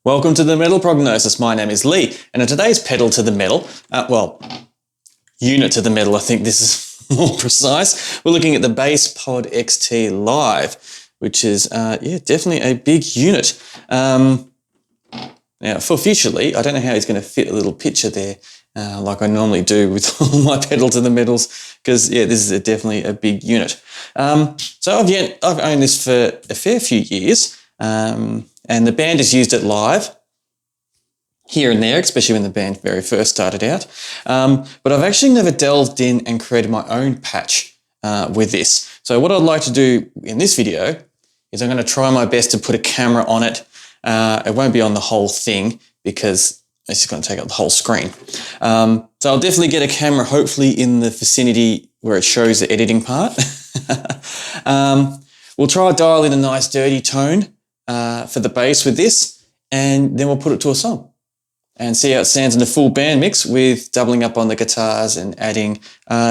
Welcome to the Metal Prognosis. My name is Lee, and in today's pedal to the metal, unit to the metal, I think this is more precise. We're looking at the Bass POD XT Live, which is, definitely a big unit. Now, for futurely, I don't know how he's going to fit a little picture there, like I normally do with all my pedal to the metals, because, this is definitely a big unit. So I've owned this for a fair few years. And the band has used it live here and there, especially when the band very first started out. But I've actually never delved in and created my own patch with this. So what I'd like to do in this video is I'm going to try my best to put a camera on it. It won't be on the whole thing because it's just going to take up the whole screen. So I'll definitely get a camera hopefully in the vicinity where it shows the editing part. We'll try to dial in a nice dirty tone for the bass with this, and then we'll put it to a song and see how it sounds in the full band mix with doubling up on the guitars and adding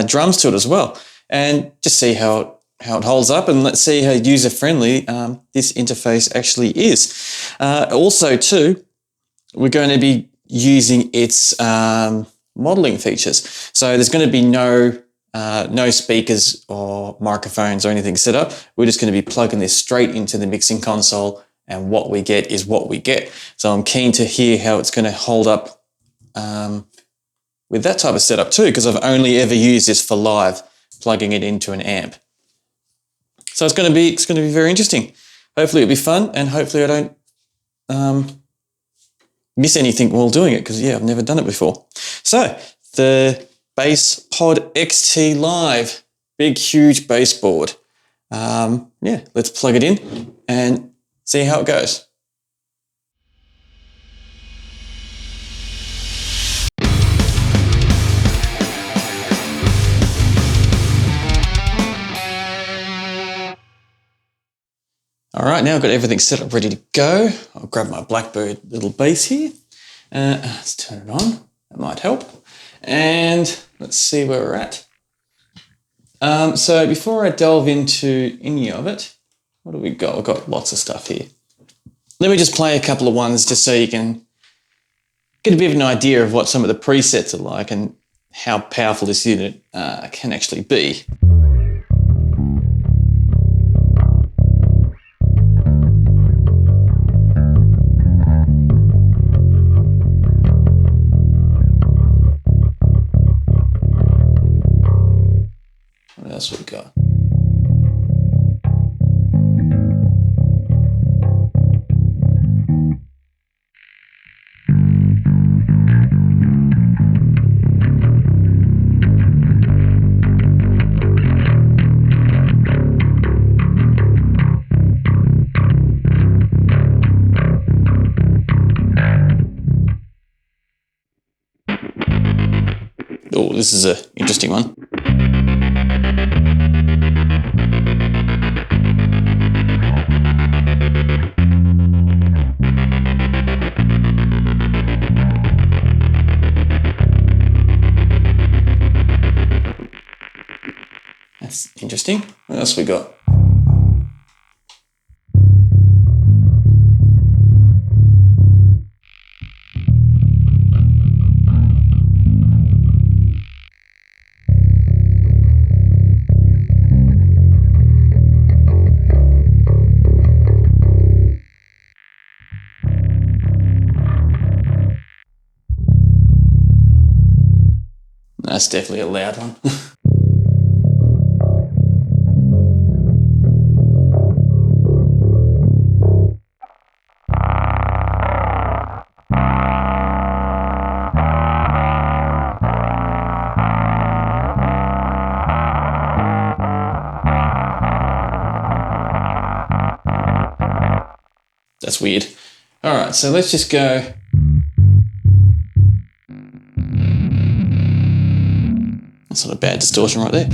drums to it as well, and just see how it holds up, and let's see how user-friendly this interface actually is. Also too, we're going to be using its modeling features. So there's going to be no speakers or microphones or anything set up. We're just going to be plugging this straight into the mixing console, and what we get is what we get. So I'm keen to hear how it's going to hold up with that type of setup too, because I've only ever used this for live, plugging it into an amp. So it's going to be very interesting. Hopefully it'll be fun, and hopefully I don't miss anything while doing it, because I've never done it before. So the Bass POD XT Live, big, huge bass board. Let's plug it in and see how it goes. All right, now I've got everything set up, ready to go. I'll grab my Blackbird little bass here. Let's turn it on, that might help. And let's see where we're at. So before I delve into any of it, what do we got? We've got lots of stuff here. Let me just play a couple of ones just so you can get a bit of an idea of what some of the presets are like and how powerful this unit can actually be. What else we got? Oh, this is an interesting one. That's interesting. What else we got? That's definitely a loud one. That's weird. All right, so let's just go. That's not a bad distortion right there.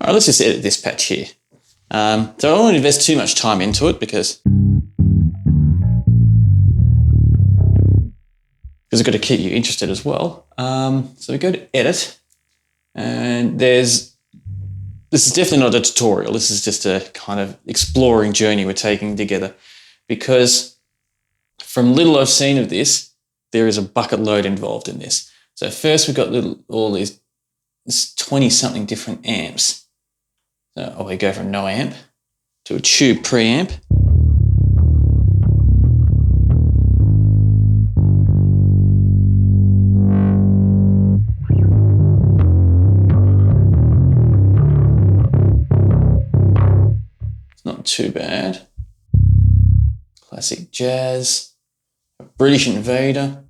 All right, let's just edit this patch here. So I don't want to invest too much time into it because because I've got to keep you interested as well. So we go to edit, and this is definitely not a tutorial. This is just a kind of exploring journey we're taking together, because from little I've seen of this, there is a bucket load involved in this. So first we've got all these 20-something different amps. So we go from no amp to a tube preamp. It's not too bad. Classic jazz, a British Invader.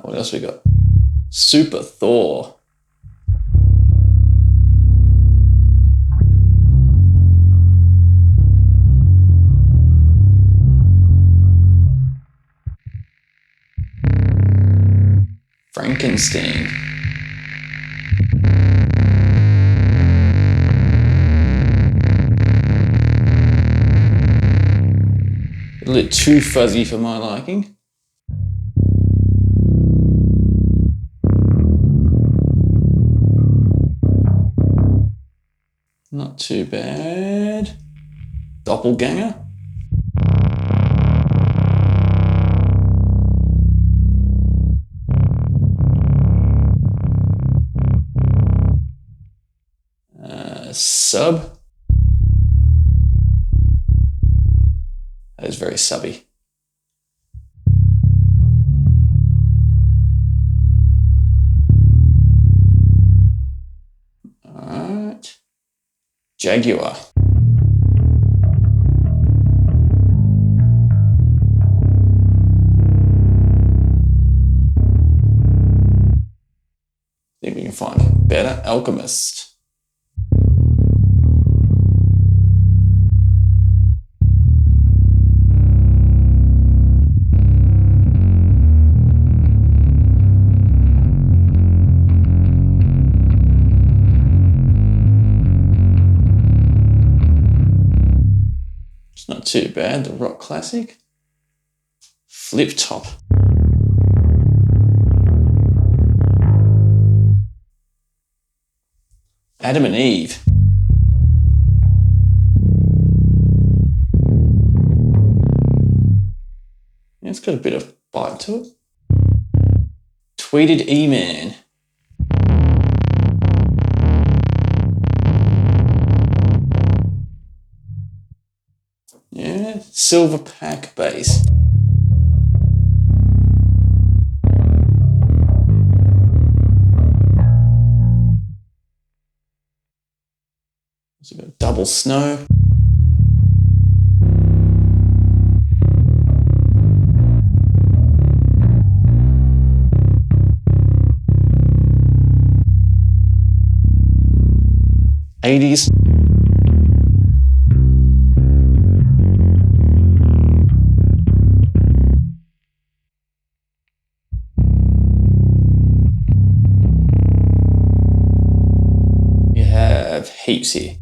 What else we got? Super Thor. Frankenstein. A little too fuzzy for my liking. Not too bad. Doppelganger. Sub. That is very subby. Alright. Jaguar. See if we can find better. Alchemist. Not too bad, the rock classic. Flip top. Adam and Eve. Yeah, it's got a bit of bite to it. Tweeted E-Man. Yeah, silver pack bass. Also got double snow. '80s. Heaps here.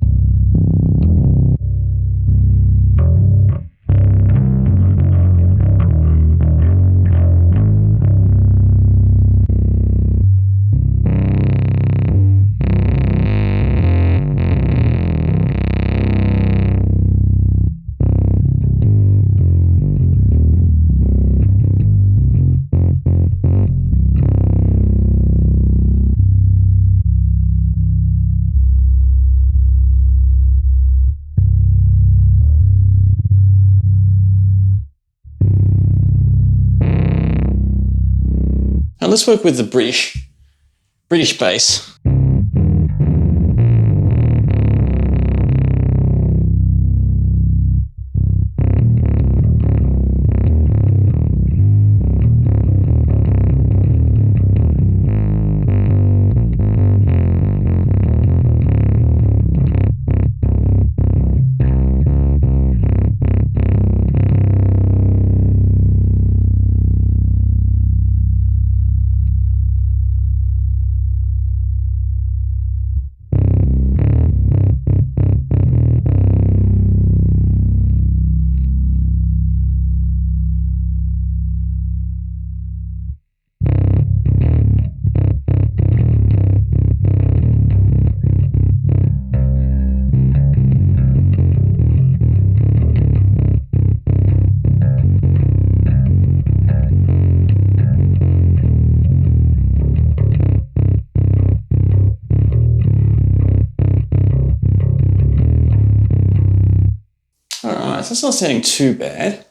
Now let's work with the British bass. right, so it's not sounding too bad.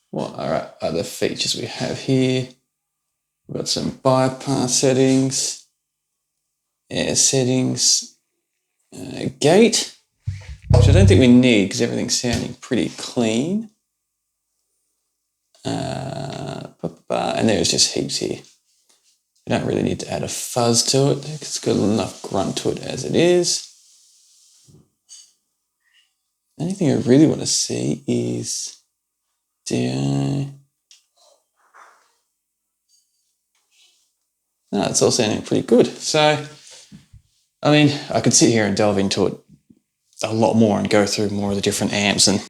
What are other features we have here? We've got some bypass settings, air settings, gate, which I don't think we need because everything's sounding pretty clean. And there's just heaps here. We don't really need to add a fuzz to it. It's got enough grunt to it as it is. The only thing I really want to see is no, it's all sounding pretty good. So, I mean, I could sit here and delve into it a lot more and go through more of the different amps and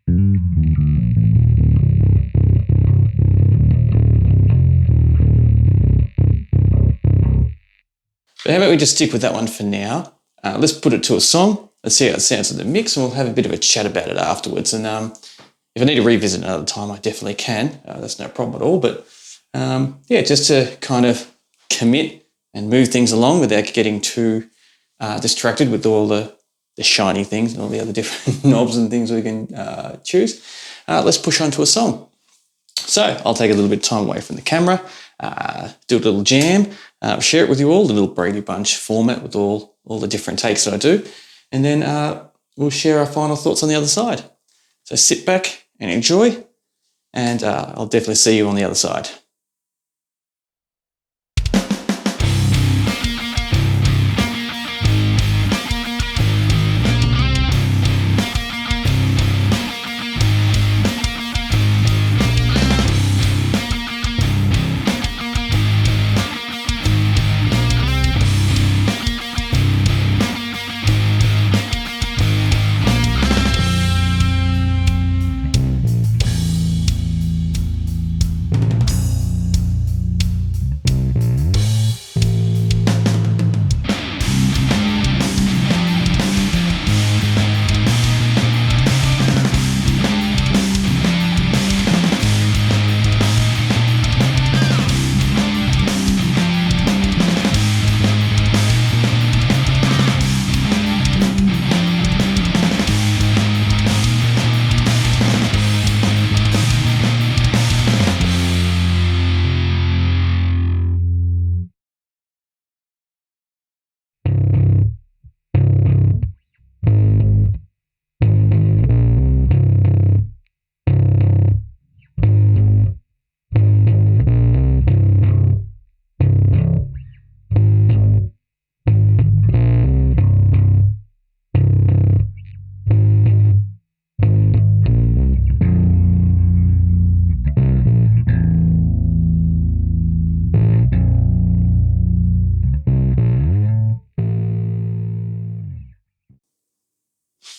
but how about we just stick with that one for now? Let's put it to a song. Let's see how it sounds in the mix, and we'll have a bit of a chat about it afterwards. And if I need to revisit another time, I definitely can. That's no problem at all. But yeah, just to kind of commit and move things along without getting too distracted with all the shiny things and all the other different knobs and things we can choose. Let's push on to a song. So I'll take a little bit of time away from the camera, do a little jam, share it with you all, the little Brady Bunch format with all the different takes that I do, and then we'll share our final thoughts on the other side. So sit back and enjoy, and I'll definitely see you on the other side.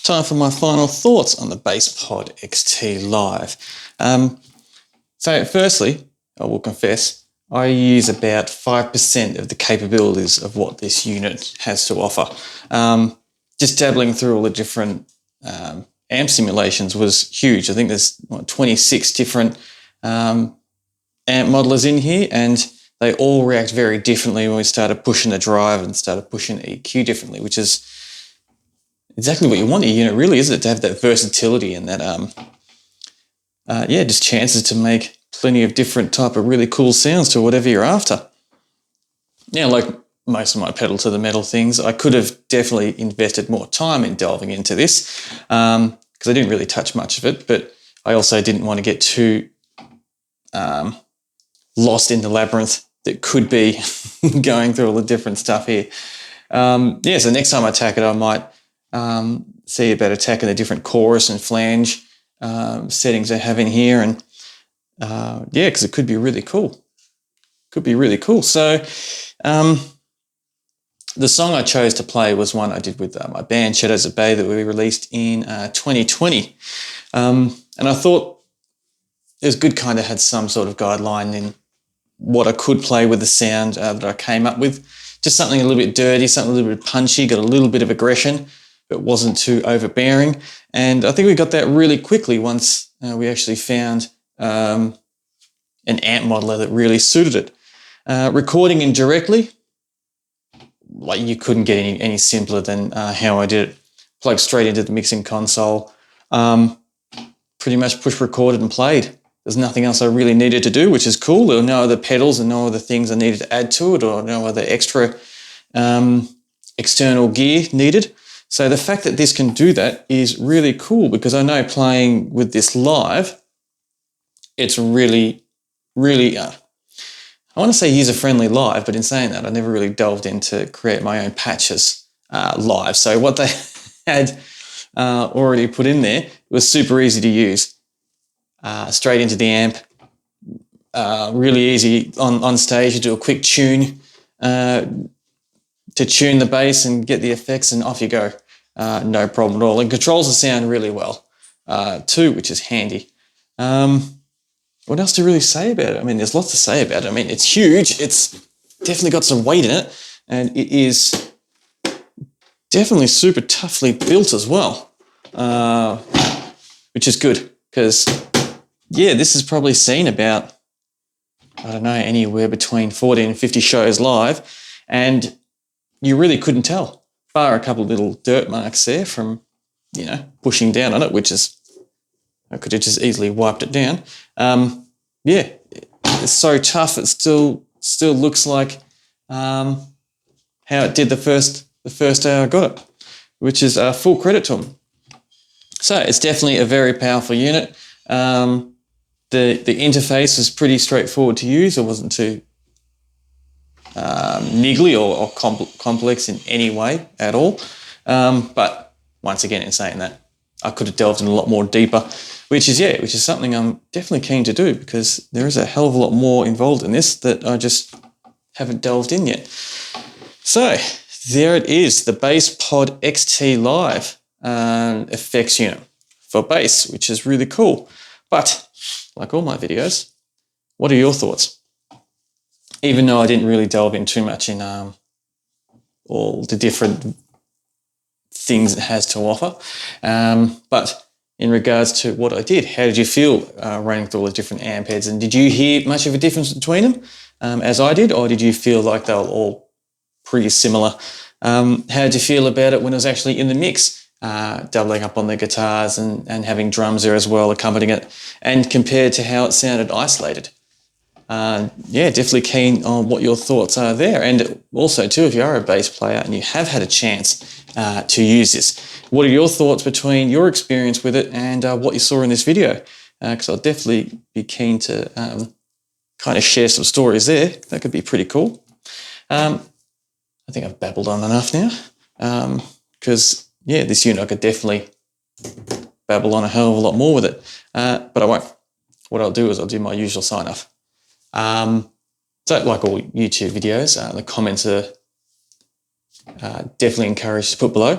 Time for my final thoughts on the Bass Pod XT Live. So firstly, I will confess, I use about 5% of the capabilities of what this unit has to offer. Just dabbling through all the different amp simulations was huge. I think there's 26 different amp modelers in here, and they all react very differently when we started pushing the drive and started pushing EQ differently, which is exactly what you want in a unit, really, isn't it? To have that versatility and that, yeah, just chances to make plenty of different type of really cool sounds to whatever you're after. Now, like most of my pedal to the metal things, I could have definitely invested more time in delving into this because I didn't really touch much of it, but I also didn't want to get too lost in the labyrinth that could be going through all the different stuff here. Yeah, so next time I attack it, I might see about attacking the different chorus and flange settings I have in here, and yeah, because it could be really cool. Could be really cool. So the song I chose to play was one I did with my band Shadows of Bay that we released in 2020, and I thought it was good, kind of had some sort of guideline in what I could play with the sound that I came up with. Just something a little bit dirty, something a little bit punchy, got a little bit of aggression, but wasn't too overbearing. And I think we got that really quickly once we actually found an amp modeler that really suited it. Recording indirectly like you couldn't get any simpler than how I did it. Plugged straight into the mixing console, pretty much push recorded and played. There's nothing else I really needed to do, which is cool. There were no other pedals and no other things I needed to add to it, or no other extra external gear needed. So the fact that this can do that is really cool, because I know playing with this live, it's really, really, I want to say user-friendly live, but in saying that, I never really delved in to create my own patches live. So what they had already put in there was super easy to use. Straight into the amp, really easy on stage to do a quick tune, to tune the bass and get the effects, and off you go. No problem at all. And controls the sound really well too, which is handy. What else to really say about it? I mean, there's lots to say about it. I mean, it's huge. It's definitely got some weight in it, and it is definitely super toughly built as well, which is good, because, yeah, this is probably seen about, I don't know, anywhere between 40 and 50 shows live, and you really couldn't tell, bar a couple of little dirt marks there from, you know, pushing down on it, which is, I could have just easily wiped it down. Yeah, it's so tough. It still looks like how it did the first day I got it, which is full credit to them. So it's definitely a very powerful unit. The interface was pretty straightforward to use. It wasn't too niggly or complex in any way at all. But once again, in saying that, I could have delved in a lot more deeper, which is something I'm definitely keen to do, because there is a hell of a lot more involved in this that I just haven't delved in yet. So there it is, the Bass Pod XT Live effects unit for bass, which is really cool. But like all my videos, what are your thoughts? Even though I didn't really delve in too much in all the different things it has to offer, but in regards to what I did, how did you feel running through all the different amp heads, and did you hear much of a difference between them as I did, or did you feel like they were all pretty similar? How did you feel about it when it was actually in the mix, doubling up on the guitars and having drums there as well accompanying it, and compared to how it sounded isolated? Yeah, definitely keen on what your thoughts are there. And also too, if you are a bass player and you have had a chance to use this, what are your thoughts between your experience with it and what you saw in this video? Because I'll definitely be keen to kind of share some stories there. That could be pretty cool. I think I've babbled on enough now, because yeah, this unit I could definitely babble on a hell of a lot more with it, but I won't. What I'll do is I'll do my usual sign off. So like all YouTube videos, the comments are definitely encouraged to put below.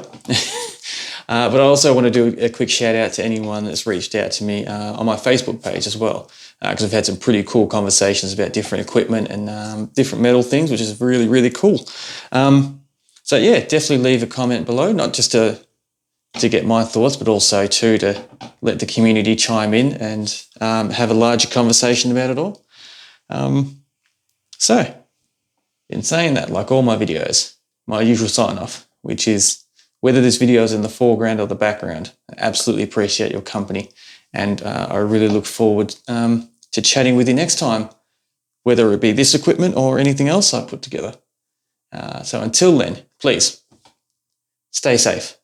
But I also want to do a quick shout out to anyone that's reached out to me on my Facebook page as well, because I've had some pretty cool conversations about different equipment and different metal things, which is really, really cool. So yeah, definitely leave a comment below, not just to get my thoughts, but also too to let the community chime in and have a larger conversation about it all. So in saying that, like all my videos, my usual sign off, which is whether this video is in the foreground or the background, I absolutely appreciate your company, and I really look forward to chatting with you next time, whether it be this equipment or anything else I put together. So until then, please stay safe.